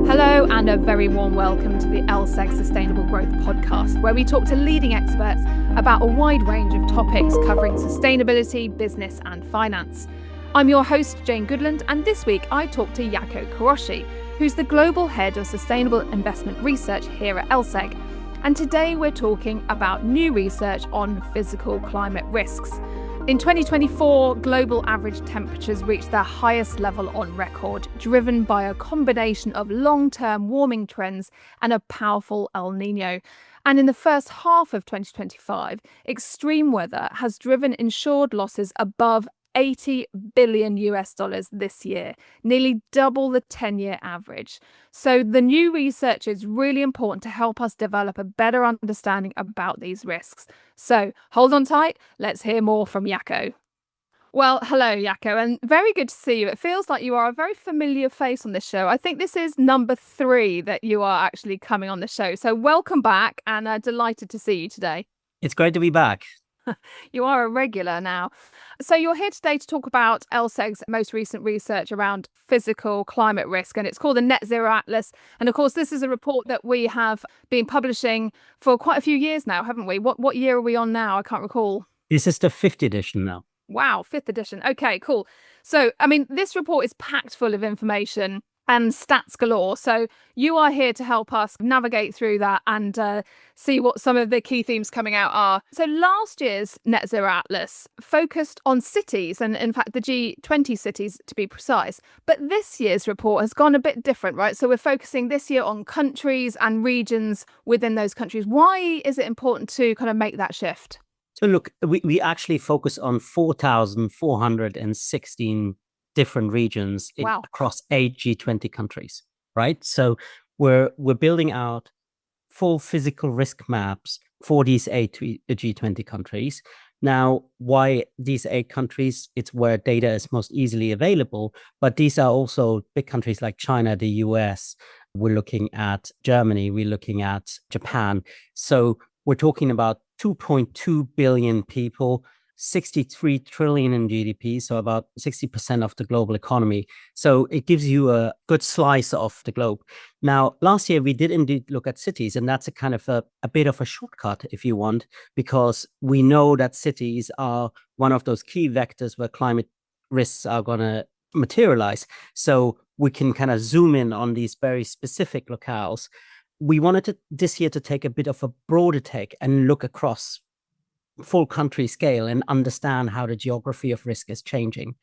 Hello and a very warm welcome to the LSEG Sustainable Growth podcast, where we talk to leading experts about a wide range of topics covering sustainability, business and finance. I'm your host, Jane Goodland, and this week I talk to Jaakko Kooroshy, who's the Global Head of Sustainable Investment Research here at LSEG. And today we're talking about new research on physical climate risks. In 2024, global average temperatures reached their highest level on record, driven by a combination of long-term warming trends and a powerful El Niño. And in the first half of 2025, extreme weather has driven insured losses above $80 billion this year, nearly double the 10-year average. So the new research is really important to help us develop a better understanding about these risks. So hold on tight, let's hear more from Jaakko. Well, hello, Jaakko, and very good to see you. It feels like you are a very familiar face on this show. I think this is number 3 that you are actually coming on the show. So welcome back, and delighted to see you today. It's great to be back. You are a regular now. So you're here today to talk about LSEG's most recent research around physical climate risk, and it's called the Net Zero Atlas. And of course, this is a report that we have been publishing for quite a few years now, haven't we? What year are we on now? I can't recall. This is the 5th edition now. Wow, 5th edition. Okay, cool. So, this report is packed full of information and stats galore. So you are here to help us navigate through that and see what some of the key themes coming out are. So last year's Net Zero Atlas focused on cities, and in fact the G20 cities to be precise. But this year's report has gone a bit different, right? So we're focusing this year on countries and regions within those countries. Why is it important to kind of make that shift? So look, we actually focus on 4,416 different regions across 8 G20 countries, right? So we're building out full physical risk maps for these 8 G20 countries. Now, why these 8 countries? It's where data is most easily available, but these are also big countries like China, the US. We're looking at Germany, we're looking at Japan. So we're talking about 2.2 billion people, 63 trillion in GDP, so about 60% of the global economy. So it gives you a good slice of the globe. Now, last year we did indeed look at cities, and that's a kind of a bit of a shortcut, if you want, because we know that cities are one of those key vectors where climate risks are going to materialize. So we can kind of zoom in on these very specific locales. We wanted this year to take a bit of a broader take and look across full country scale and understand how the geography of risk is changing.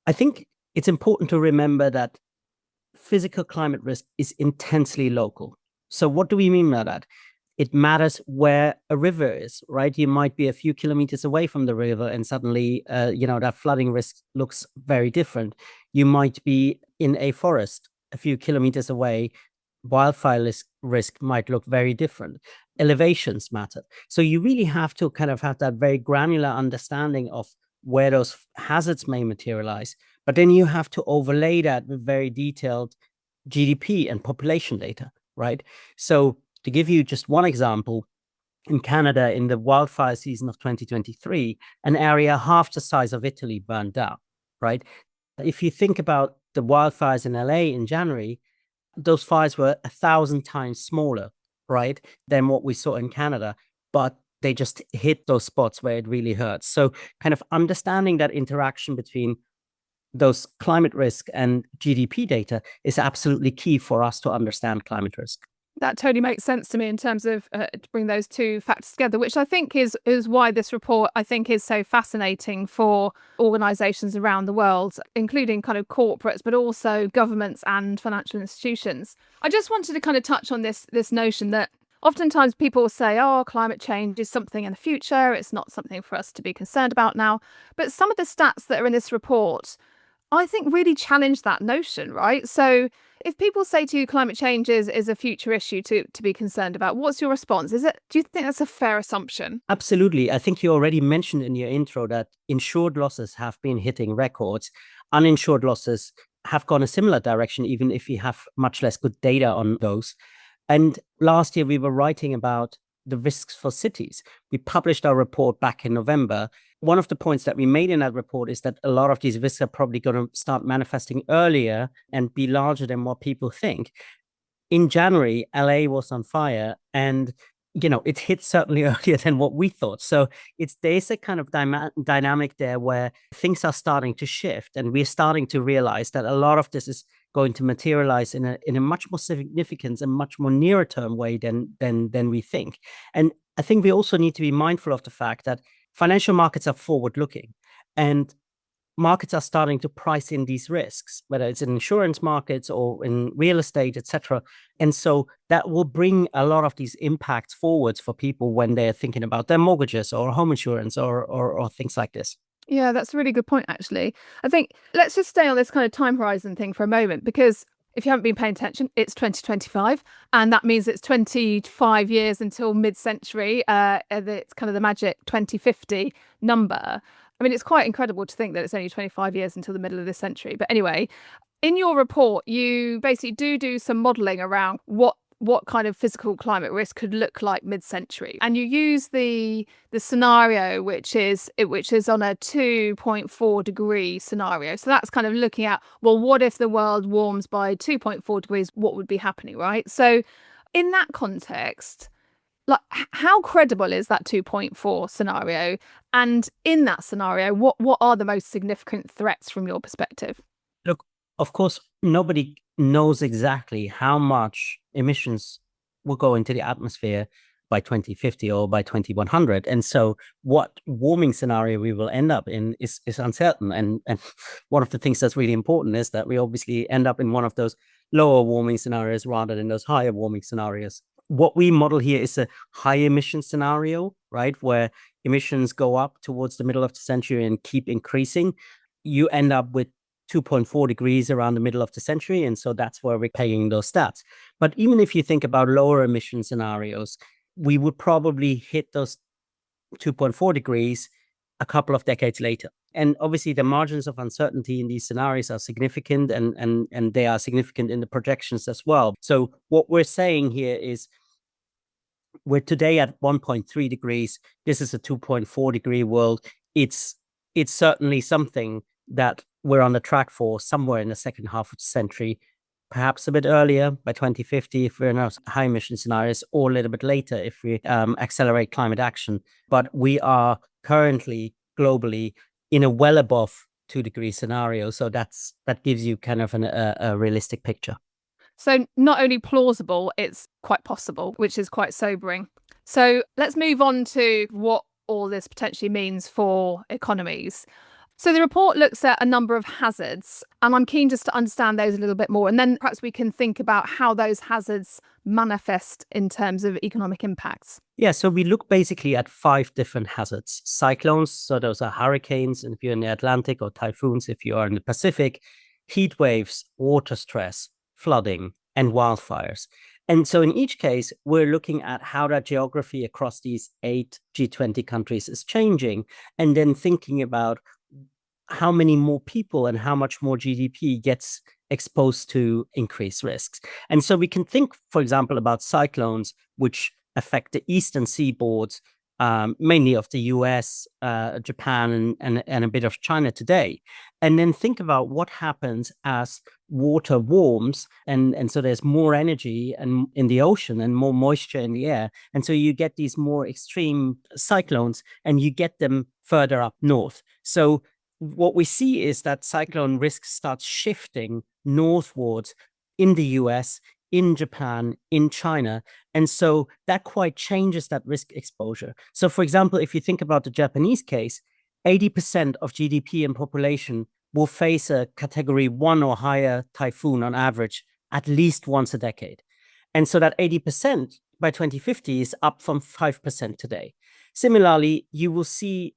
I think it's important to remember that physical climate risk is intensely local. So what do we mean by that? It matters where a river is, right? You might be a few kilometers away from the river and suddenly, that flooding risk looks very different. You might be in a forest a few kilometers away. Wildfire risk might look very different. Elevations matter. So you really have to kind of have that very granular understanding of where those hazards may materialize. But then you have to overlay that with very detailed GDP and population data, right? So to give you just one example, in Canada, in the wildfire season of 2023, an area half the size of Italy burned down, right? If you think about the wildfires in LA in January, those fires were 1,000 times smaller, right, than what we saw in Canada, but they just hit those spots where it really hurts. So kind of understanding that interaction between those climate risk and GDP data is absolutely key for us to understand climate risk. That totally makes sense to me in terms of to bring those two factors together, which I think is why this report, I think, is so fascinating for organisations around the world, including kind of corporates, but also governments and financial institutions. I just wanted to kind of touch on this notion that oftentimes people say, oh, climate change is something in the future. It's not something for us to be concerned about now. But some of the stats that are in this report, I think, really challenge that notion, right? So if people say to you climate change is a future issue to be concerned about, what's your response? Do you think that's a fair assumption? Absolutely. I think you already mentioned in your intro that insured losses have been hitting records. Uninsured losses have gone a similar direction, even if we have much less good data on those. And last year we were writing about the risks for cities. We published our report back in November. One of the points that we made in that report is that a lot of these risks are probably going to start manifesting earlier and be larger than what people think. in January, LA was on fire, and it hit certainly earlier than what we thought. So there's a kind of dynamic there where things are starting to shift, and we're starting to realize that a lot of this is going to materialize in a much more significant and much more nearer term way than we think. And I think we also need to be mindful of the fact that financial markets are forward looking, and markets are starting to price in these risks, whether it's in insurance markets or in real estate, etc. And so that will bring a lot of these impacts forwards for people when they're thinking about their mortgages or home insurance or things like this. Yeah, that's a really good point, actually. I think let's just stay on this kind of time horizon thing for a moment, because if you haven't been paying attention, it's 2025, and that means it's 25 years until mid-century. It's kind of the magic 2050 number. I mean, it's quite incredible to think that it's only 25 years until the middle of this century. But anyway, in your report, you basically do some modelling around what kind of physical climate risk could look like mid-century, and you use the scenario which is on a 2.4 degree scenario. So that's kind of looking at, well, what if the world warms by 2.4 degrees? What would be happening, right? So in that context, like, how credible is that 2.4 scenario? And in that scenario, what are the most significant threats from your perspective? Look, of course, nobody knows exactly how much emissions will go into the atmosphere by 2050 or by 2100. And so what warming scenario we will end up in is uncertain. And one of the things that's really important is that we obviously end up in one of those lower warming scenarios rather than those higher warming scenarios. What we model here is a high emission scenario, right, where emissions go up towards the middle of the century and keep increasing. You end up with 2.4 degrees around the middle of the century. And so that's where we're pegging those stats. But even if you think about lower emission scenarios, we would probably hit those 2.4 degrees a couple of decades later. And obviously the margins of uncertainty in these scenarios are significant, and they are significant in the projections as well. So what we're saying here is we're today at 1.3 degrees. This is a 2.4 degree world. It's certainly something that we're on the track for somewhere in the second half of the century, perhaps a bit earlier by 2050 if we're in our high emission scenarios, or a little bit later if we accelerate climate action. But we are currently globally in a well above 2 degree scenario. So that gives you kind of a realistic picture. So not only plausible, it's quite possible, which is quite sobering. So let's move on to what all this potentially means for economies. So the report looks at a number of hazards, and I'm keen just to understand those a little bit more. And then perhaps we can think about how those hazards manifest in terms of economic impacts. Yeah, so we look basically at 5 different hazards. Cyclones, so those are hurricanes, and if you're in the Atlantic, or typhoons if you are in the Pacific, heat waves, water stress, flooding, and wildfires. And so in each case, we're looking at how that geography across these 8 G20 countries is changing, and then thinking about how many more people and how much more GDP gets exposed to increased risks. And so we can think, for example, about cyclones, which affect the eastern seaboards, mainly of the US, Japan, and a bit of China today. And then think about what happens as water warms, and so there's more energy in the ocean and more moisture in the air. And so you get these more extreme cyclones, and you get them further up north. So what we see is that cyclone risk starts shifting northwards in the US, in Japan, in China. And so that quite changes that risk exposure. So for example, if you think about the Japanese case, 80% of GDP and population will face a category 1 or higher typhoon on average at least once a decade. And so that 80% by 2050 is up from 5% today. Similarly, you will see,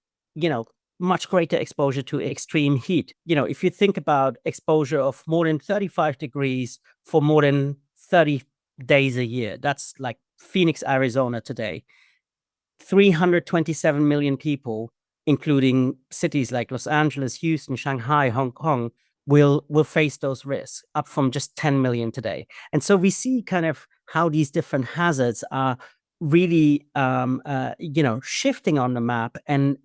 much greater exposure to extreme heat. If you think about exposure of more than 35 degrees for more than 30 days a year, that's like Phoenix, Arizona today. 327 million people, including cities like Los Angeles, Houston, Shanghai, Hong Kong, will face those risks, up from just 10 million today. And so we see kind of how these different hazards are really shifting on the map and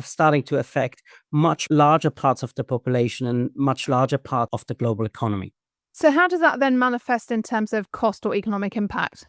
starting to affect much larger parts of the population and much larger part of the global economy. So how does that then manifest in terms of cost or economic impact?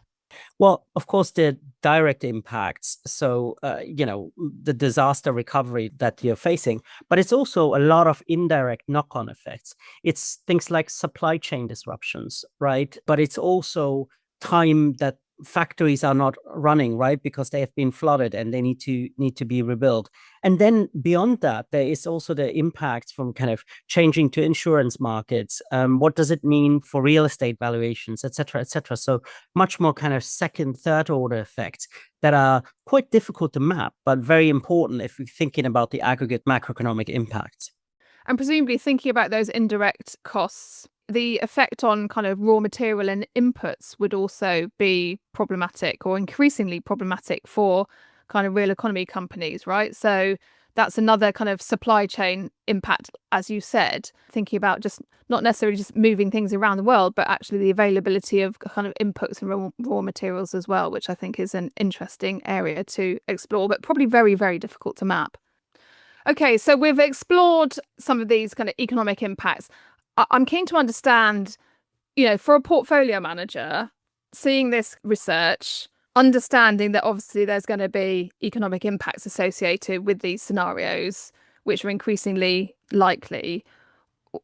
Well, of course, the direct impacts. So, the disaster recovery that you're facing, but it's also a lot of indirect knock-on effects. It's things like supply chain disruptions, right? But it's also time that factories are not running, right? Because they have been flooded and they need to be rebuilt. And then beyond that, there is also the impacts from kind of changing to insurance markets. What does it mean for real estate valuations, et cetera, et cetera? So much more kind of second, third order effects that are quite difficult to map, but very important if we're thinking about the aggregate macroeconomic impacts. And presumably thinking about those indirect costs, the effect on kind of raw material and inputs would also be problematic or increasingly problematic for kind of real economy companies, right? So that's another kind of supply chain impact, as you said, thinking about just not necessarily just moving things around the world, but actually the availability of kind of inputs and raw materials as well, which I think is an interesting area to explore, but probably very, very difficult to map. Okay, so we've explored some of these kind of economic impacts. I'm keen to understand, for a portfolio manager, seeing this research, understanding that obviously there's going to be economic impacts associated with these scenarios, which are increasingly likely.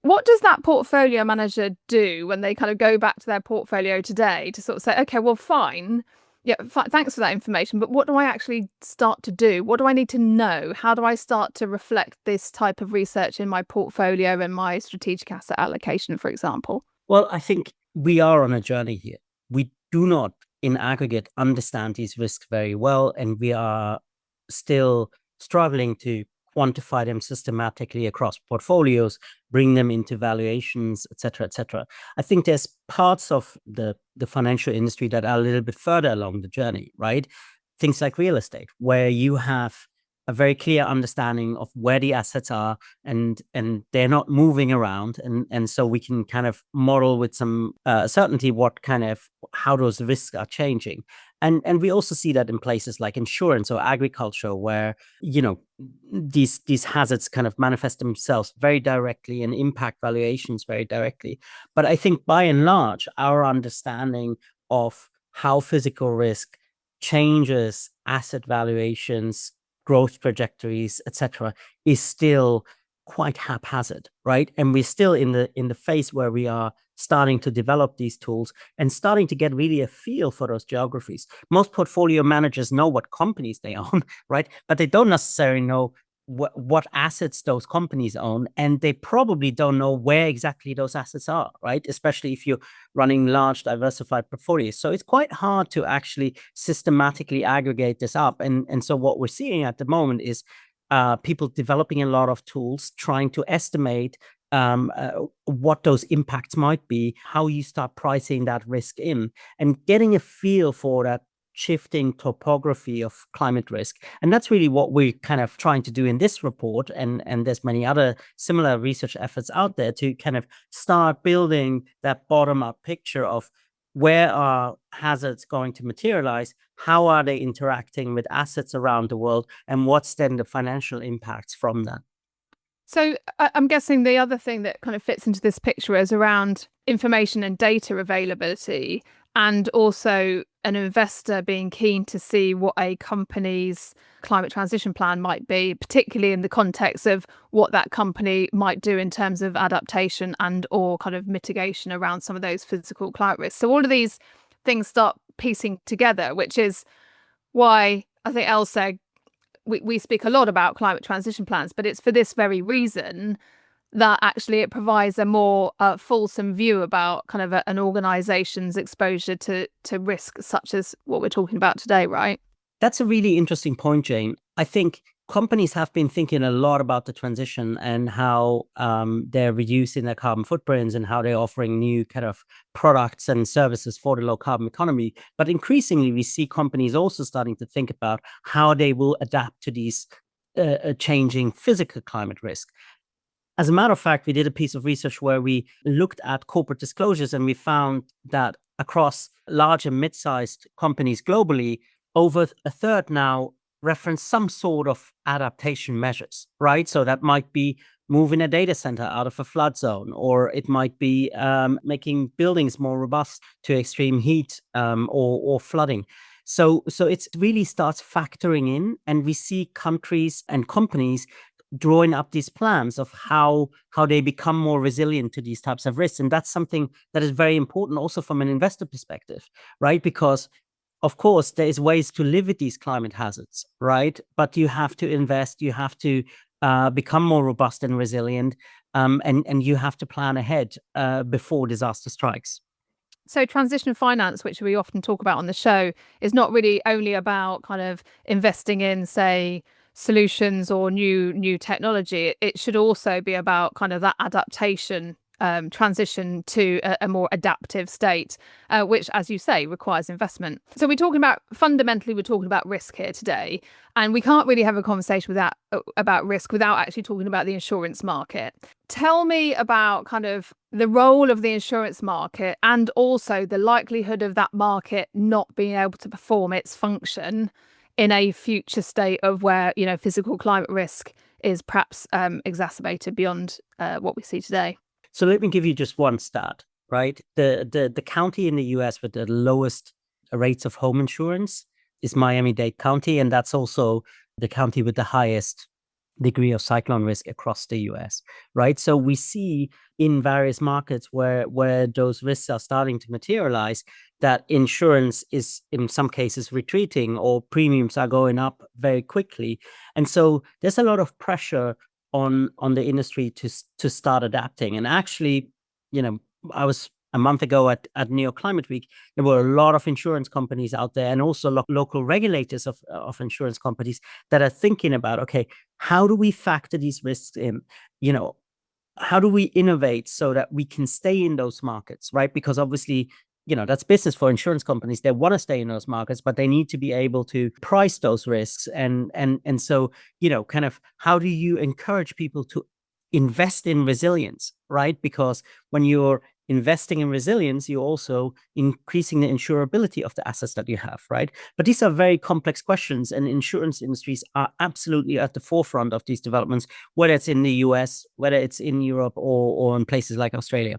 What does that portfolio manager do when they kind of go back to their portfolio today to sort of say, okay, well, fine. Yeah, thanks for that information. But what do I actually start to do? What do I need to know? How do I start to reflect this type of research in my portfolio and my strategic asset allocation, for example? Well, I think we are on a journey here. We do not, in aggregate, understand these risks very well, and we are still struggling to quantify them systematically across portfolios, bring them into valuations, et cetera, et cetera. I think there's parts of the financial industry that are a little bit further along the journey, right? Things like real estate, where you have a very clear understanding of where the assets are and they're not moving around. And so we can kind of model with some certainty how those risks are changing. And we also see that in places like insurance or agriculture, where, these hazards kind of manifest themselves very directly and impact valuations very directly. But I think by and large, our understanding of how physical risk changes asset valuations, growth trajectories, etc., is still quite haphazard, right? And we're still in the phase where we are starting to develop these tools and starting to get really a feel for those geographies. Most portfolio managers know what companies they own, right? But they don't necessarily know what assets those companies own, and they probably don't know where exactly those assets are, right? Especially if you're running large diversified portfolios. So it's quite hard to actually systematically aggregate this up. And so what we're seeing at the moment is people developing a lot of tools, trying to estimate what those impacts might be, how you start pricing that risk in, and getting a feel for that shifting topography of climate risk. And that's really what we're kind of trying to do in this report. And there's many other similar research efforts out there to kind of start building that bottom-up picture of where are hazards going to materialize, how are they interacting with assets around the world, and what's then the financial impacts from that. So I'm guessing the other thing that kind of fits into this picture is around information and data availability, and also an investor being keen to see what a company's climate transition plan might be, particularly in the context of what that company might do in terms of adaptation and or kind of mitigation around some of those physical climate risks. So all of these things start piecing together, which is why I think LSEG, we speak a lot about climate transition plans, but it's for this very reason that actually it provides a more fulsome view about kind of an organization's exposure to risk such as what we're talking about today, right? That's a really interesting point, Jane. I think companies have been thinking a lot about the transition and how they're reducing their carbon footprints and how they're offering new kind of products and services for the low carbon economy. But increasingly, we see companies also starting to think about how they will adapt to these changing physical climate risk. As a matter of fact, we did a piece of research where we looked at corporate disclosures, and we found that across large and mid-sized companies globally, over a third now reference some sort of adaptation measures, right? So that might be moving a data center out of a flood zone, or it might be making buildings more robust to extreme heat or flooding. So it really starts factoring in, and we see countries and companies drawing up these plans of how they become more resilient to these types of risks. And that's something that is very important also from an investor perspective, right? Because of course, there is ways to live with these climate hazards, right? But you have to invest, you have to become more robust and resilient, and you have to plan ahead before disaster strikes. So transition finance, which we often talk about on the show, is not really only about kind of investing in, say, solutions or new technology. It should also be about kind of that adaptation, transition to a more adaptive state, which, as you say, requires investment. So we're talking about, fundamentally, we're talking about risk here today, and we can't really have a conversation about risk without actually talking about the insurance market. Tell me about kind of the role of the insurance market, and also the likelihood of that market not being able to perform its function in a future state of where, physical climate risk is perhaps exacerbated beyond what we see today. So let me give you just one stat, right? The county in the US with the lowest rates of home insurance is Miami-Dade County, and that's also the county with the highest degree of cyclone risk across the US, right? So we see in various markets where those risks are starting to materialize, that insurance is in some cases retreating, or premiums are going up very quickly. And so there's a lot of pressure on the industry to start adapting. And actually, I was a month ago at New York Climate Week. There were a lot of insurance companies out there, and also local regulators of insurance companies that are thinking about, okay, how do we factor these risks in? How do we innovate so that we can stay in those markets, right? Because obviously, that's business for insurance companies. They want to stay in those markets, but they need to be able to price those risks. And so, kind of how do you encourage people to invest in resilience, right? Because when you're investing in resilience, you're also increasing the insurability of the assets that you have, right? But these are very complex questions, and insurance industries are absolutely at the forefront of these developments, whether it's in the US, whether it's in Europe, or in places like Australia.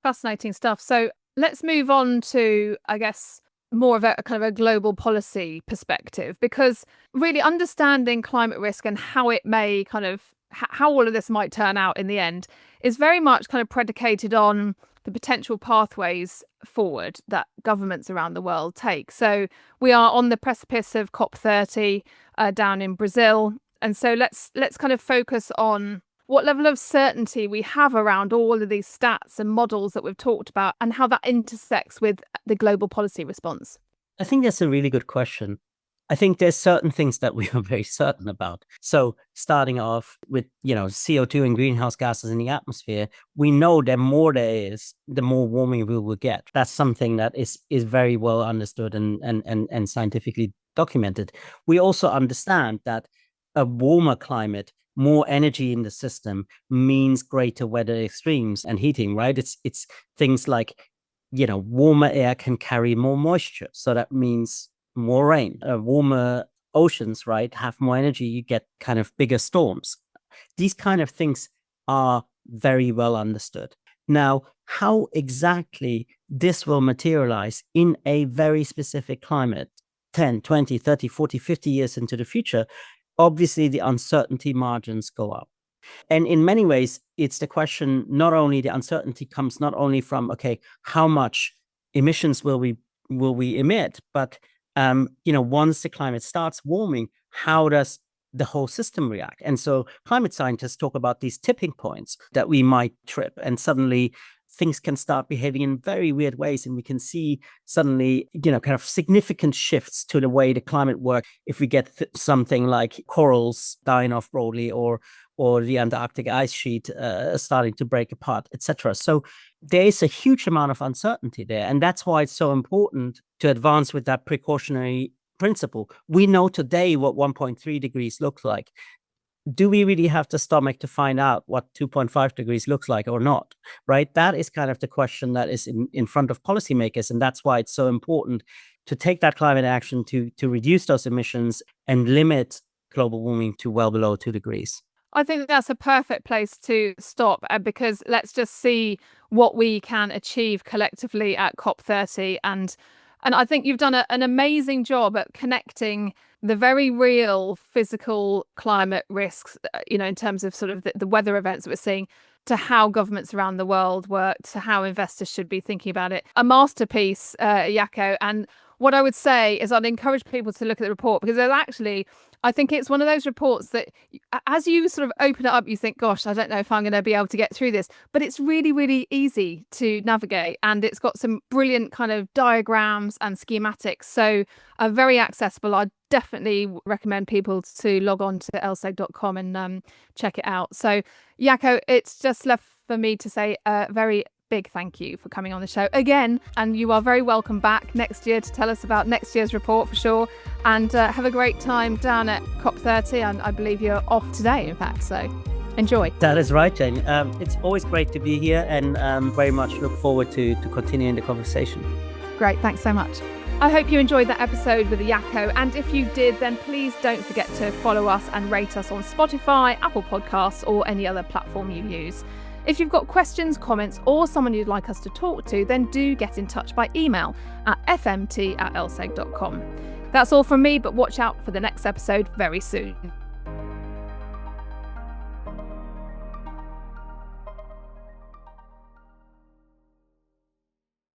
Fascinating stuff. So let's move on to, I guess, more of a kind of a global policy perspective, because really understanding climate risk and how it may kind of, how all of this might turn out in the end is very much kind of predicated on the potential pathways forward that governments around the world take. So we are on the precipice of COP30 down in Brazil. And so let's kind of focus on what level of certainty we have around all of these stats and models that we've talked about, and how that intersects with the global policy response. I think that's a really good question. I think there's certain things that we are very certain about. So starting off with, CO2 and greenhouse gases in the atmosphere, we know the more there is, the more warming we will get. That's something that is very well understood and scientifically documented. We also understand that a warmer climate, more energy in the system, means greater weather extremes and heating, right? It's things like, warmer air can carry more moisture. So that means more rain. Warmer oceans, right, have more energy. You get kind of bigger storms. These kind of things are very well understood. Now, how exactly this will materialize in a very specific climate, 10, 20, 30, 40, 50 years into the future, obviously the uncertainty margins go up. And in many ways, it's the question, not only the uncertainty comes not only from, okay, how much emissions will we emit, but once the climate starts warming, how does the whole system react? And so climate scientists talk about these tipping points that we might trip, and suddenly things can start behaving in very weird ways, and we can see suddenly, kind of significant shifts to the way the climate works if we get something like corals dying off broadly, or the Antarctic ice sheet starting to break apart, etc. So there is a huge amount of uncertainty there, and that's why it's so important to advance with that precautionary principle. We know today what 1.3 degrees looks like. Do we really have the stomach to find out what 2.5 degrees looks like or not, right? That is kind of the question that is in front of policymakers. And that's why it's so important to take that climate action to reduce those emissions and limit global warming to well below 2 degrees. I think that's a perfect place to stop, because let's just see what we can achieve collectively at COP30. And I think you've done an amazing job at connecting the very real physical climate risks, in terms of sort of the weather events that we're seeing, to how governments around the world work, to how investors should be thinking about it. A masterpiece, Jaakko. And what I would say is I'd encourage people to look at the report, because I think it's one of those reports that as you sort of open it up, you think, gosh, I don't know if I'm going to be able to get through this. But it's really, really easy to navigate. And it's got some brilliant kind of diagrams and schematics. So very accessible. I'd definitely recommend people to log on to lseg.com and check it out. So, Jaakko, it's just left for me to say a very big thank you for coming on the show again, and you are very welcome back next year to tell us about next year's report for sure. And have a great time down at COP30, and I believe you're off today, in fact, so enjoy. That is right, Jane. It's always great to be here, and very much look forward to continuing the conversation. Great, thanks so much. I hope you enjoyed that episode with Jaakko, and if you did, then please don't forget to follow us and rate us on Spotify, Apple Podcasts, or any other platform you use. If you've got questions, comments, or someone you'd like us to talk to, then do get in touch by email at fmt@lseg.com. That's all from me, but watch out for the next episode very soon.